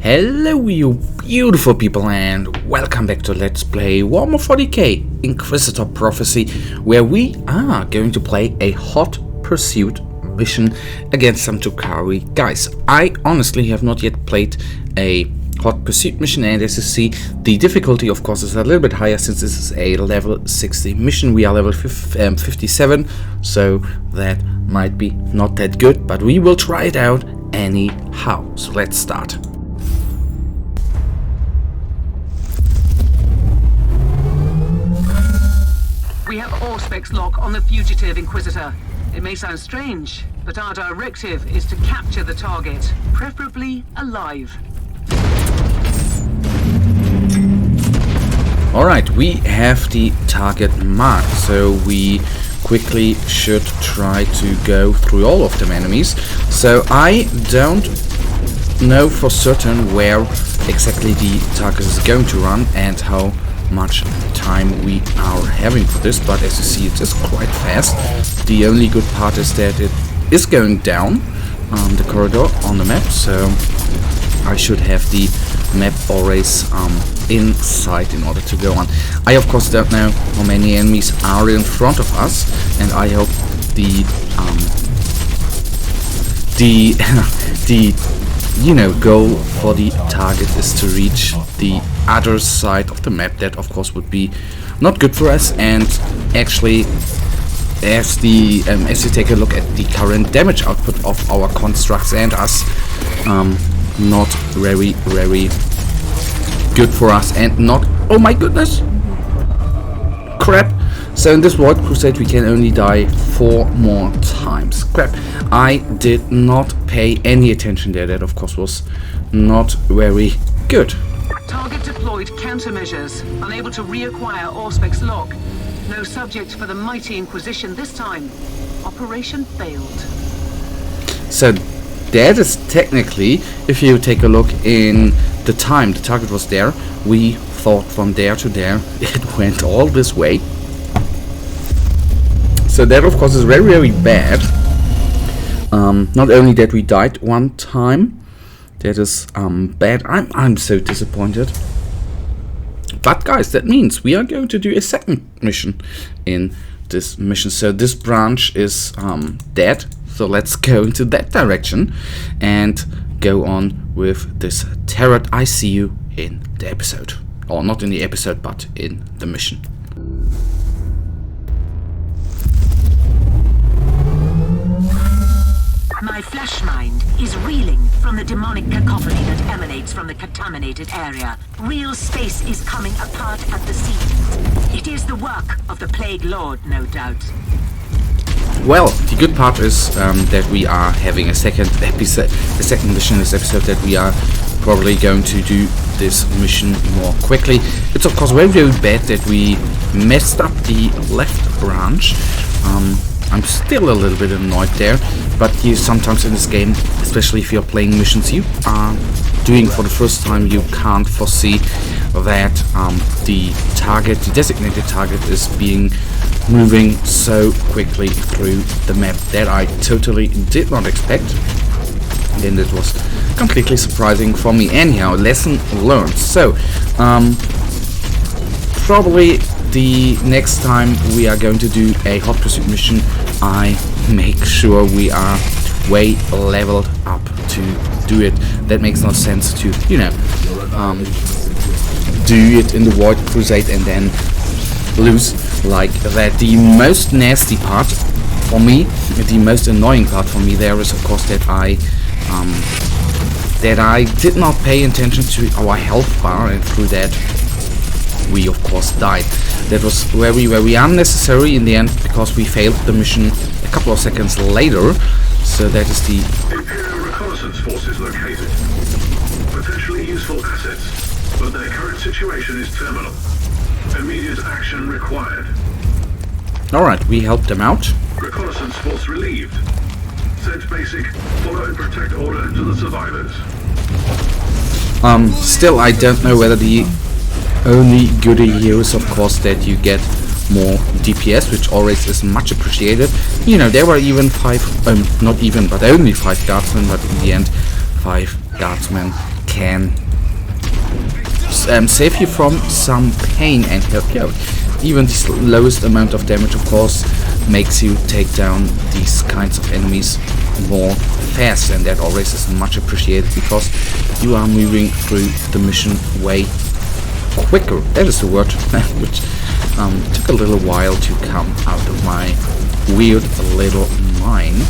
Hello you beautiful people and welcome back to Let's Play Warhammer 40k Inquisitor Prophecy, where we are going to play a hot pursuit mission against some Tukari guys. I honestly have not yet played a hot pursuit mission, and as you see, the difficulty of course is a little bit higher since this is a level 60 mission. We are level 57, so that might be not that good, but we will try it out anyhow. So let's start. We have Auspex lock on the fugitive Inquisitor. It may sound strange, but our directive is to capture the target, preferably alive. Alright, we have the target marked, so we quickly should try to go through all of them enemies. So I don't know for certain where exactly the target is going to run and how much time we are having for this, but as you see, it is quite fast. The only good part is that it is going down the corridor on the map, so I should have the map always in sight in order to go on. I of course don't know how many enemies are in front of us, and I hope the goal for the target is to reach the other side of the map. That of course would be not good for us, and actually as you take a look at the current damage output of our constructs and us, not very good for us, and not, oh my goodness, crap. So in this Void Crusade we can only die 4 more times. Crap, I did not pay any attention there. That of course was not very good. Target deployed countermeasures, unable to reacquire Auspex lock. No subject for the mighty Inquisition this time. Operation failed. So that is technically, if you take a look in the time the target was there, we thought from there to there it went all this way. So that of course is very bad. Not only that we died one time, that is bad. I'm so disappointed. But guys, that means we are going to do a second mission in this mission. So this branch is dead. So let's go into that direction and go on with this turret. I see you in the episode. Or not in the episode, but in the mission. My flesh mind is reeling from the demonic cacophony that emanates from the contaminated area. Real space is coming apart at the seams. It is the work of the Plague Lord, no doubt. Well, the good part is that we are having a second mission in this episode, that we are probably going to do this mission more quickly. It's of course very bad that we messed up the left branch. I'm still a little bit annoyed there, but you sometimes in this game, especially if you're playing missions you are doing for the first time, you can't foresee that the designated target is moving so quickly through the map. That I totally did not expect, and it was completely surprising for me. Anyhow, lesson learned. So probably the next time we are going to do a hot pursuit mission, I make sure we are way leveled up to do it. That makes no sense to, do it in the Void Crusade and then lose like that. The most nasty part for me, the most annoying part for me there is of course that I did not pay attention to our health bar, and through that we of course died. That was very unnecessary in the end, because we failed the mission a couple of seconds later. So that is the Imperial reconnaissance forces located. Potentially useful assets, but their current situation is terminal. Immediate action required. Alright, we helped them out. Reconnaissance force relieved. Send basic, follow and protect order to the survivors. Still I don't know whether the only goodie here is of course that you get more DPS, which always is much appreciated. There were even only 5 guardsmen, but in the end 5 guardsmen can save you from some pain and help you out. Even the lowest amount of damage, of course, makes you take down these kinds of enemies more fast, and that always is much appreciated because you are moving through the mission way quicker. That is the word, which took a little while to come out of my weird little mind.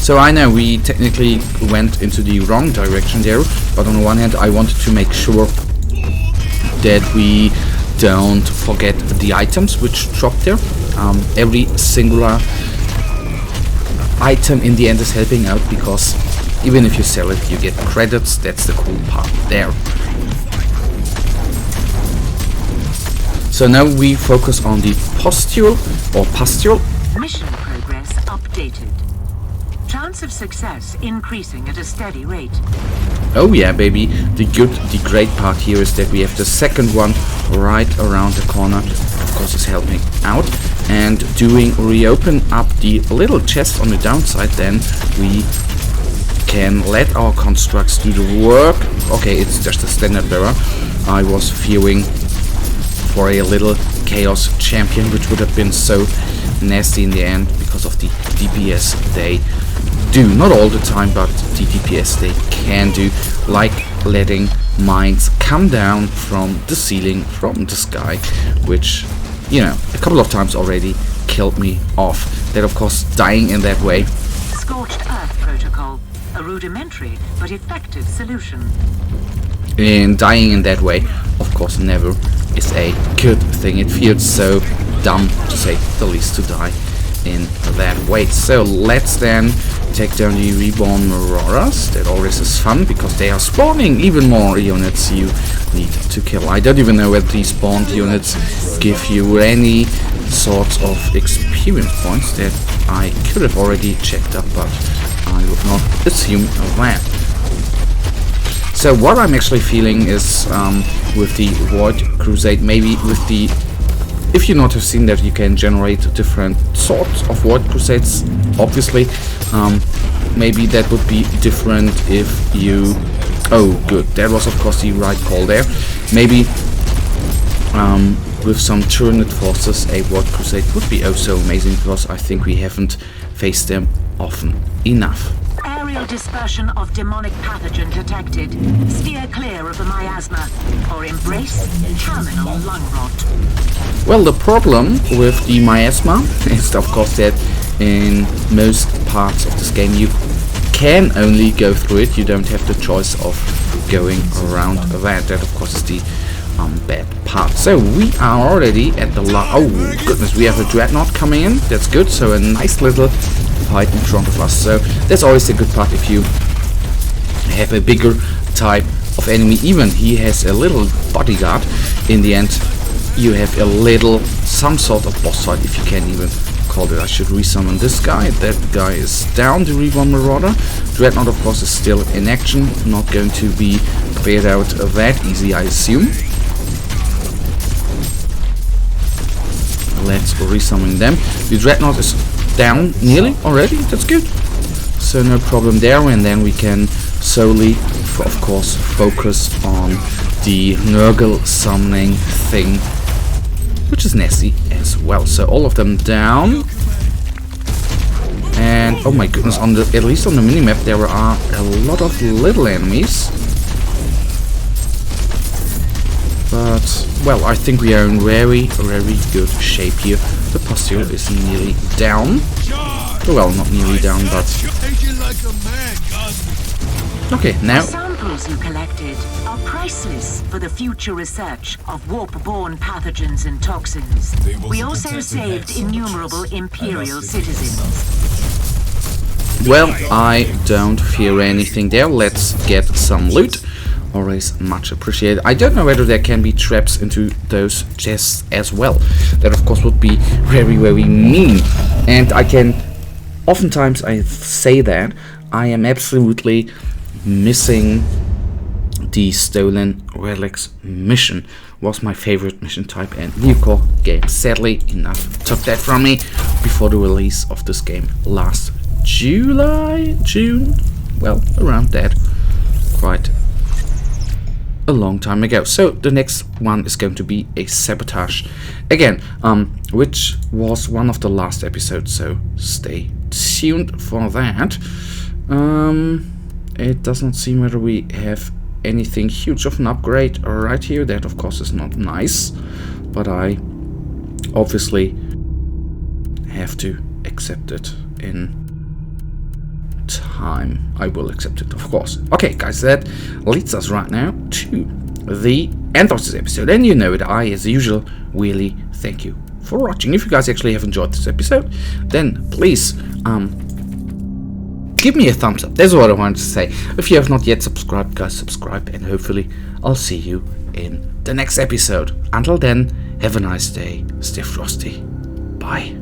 So I know we technically went into the wrong direction there, but on the one hand I wanted to make sure that we don't forget the items which drop there. Every singular item in the end is helping out, because even if you sell it you get credits. That's the cool part there. So now we focus on the pustule or pustule. Mission progress updated. Chance of success increasing at a steady rate. Oh yeah, baby. The great part here is that we have the second one right around the corner. Of course, it's helping out. And doing reopen up the little chest on the downside, then we can let our constructs do the work. Okay, it's just a standard bearer. I was fearing for a little chaos champion, which would have been so nasty in the end because of the DPS they do. Not all the time, but the DPS they can do, like letting mines come down from the ceiling, from the sky, which, you know, a couple of times already killed me off. That, of course, dying in that way. Scorched Earth Protocol, a rudimentary but effective solution. And dying in that way, of course, never is a good thing. It feels so dumb, to say the least, to die in that way. So let's then take down the reborn marauders. That always is fun because they are spawning even more units you need to kill. I don't even know whether these spawned units give you any sorts of experience points. That I could have already checked up, but I would not assume that. So what I'm actually feeling is with the Void Crusade, maybe with the, if you not have seen that, you can generate different sorts of Void Crusades, obviously. Maybe that would be different if you... Oh, good. That was, of course, the right call there. Maybe with some Tyranid forces, a Void Crusade would be oh so amazing, because I think we haven't faced them often enough. Aerial dispersion of demonic pathogen detected. Steer clear of the miasma or embrace terminal lung rot. Well, the problem with the miasma is, of course, that in most parts of this game you can only go through it. You don't have the choice of going around that. That, of course, is the bad part. So we are already at the oh goodness, we have a dreadnought coming in. That's good. So a nice little fight in front of us. So that's always a good part if you have a bigger type of enemy. Even he has a little bodyguard. In the end, you have a little some sort of boss fight, if you can even call it. I should resummon this guy. That guy is down, the Reborn Marauder. Dreadnought, of course, is still in action. Not going to be cleared out that easy, I assume. Let's resummon them. The Dreadnought is down nearly already. That's good. So no problem there. And then we can solely, of course, focus on the Nurgle summoning thing, which is nasty as well. So all of them down. And oh my goodness, on the at least on the minimap there are a lot of little enemies. But well, I think we are in very good shape here. The pustule is nearly down. Well, not nearly down, but okay, now. The samples you collected are priceless for the future research of warp-borne pathogens and toxins. We also saved innumerable Imperial citizens. Well, I don't fear anything there. Let's get some loot. Always much appreciated. I don't know whether there can be traps into those chests as well. That, of course, would be very mean. And I can... Oftentimes I say that I am absolutely missing the Stolen Relics mission. Was my favorite mission type, and Newcore game sadly enough took that from me before the release of this game last June? Well, around that. Quite a long time ago. So the next one is going to be a sabotage again, which was one of the last episodes, so stay tuned for that. It doesn't seem whether we have anything huge of an upgrade right here. That of course is not nice, but I obviously have to accept it in time. I will accept it, of course. Okay, guys, that leads us right now to the end of this episode. And you know it, I, as usual, really thank you for watching. If you guys actually have enjoyed this episode, then please give me a thumbs up. That's what I wanted to say. If you have not yet subscribed, guys, subscribe, and hopefully I'll see you in the next episode. Until then, have a nice day. Stay frosty. Bye.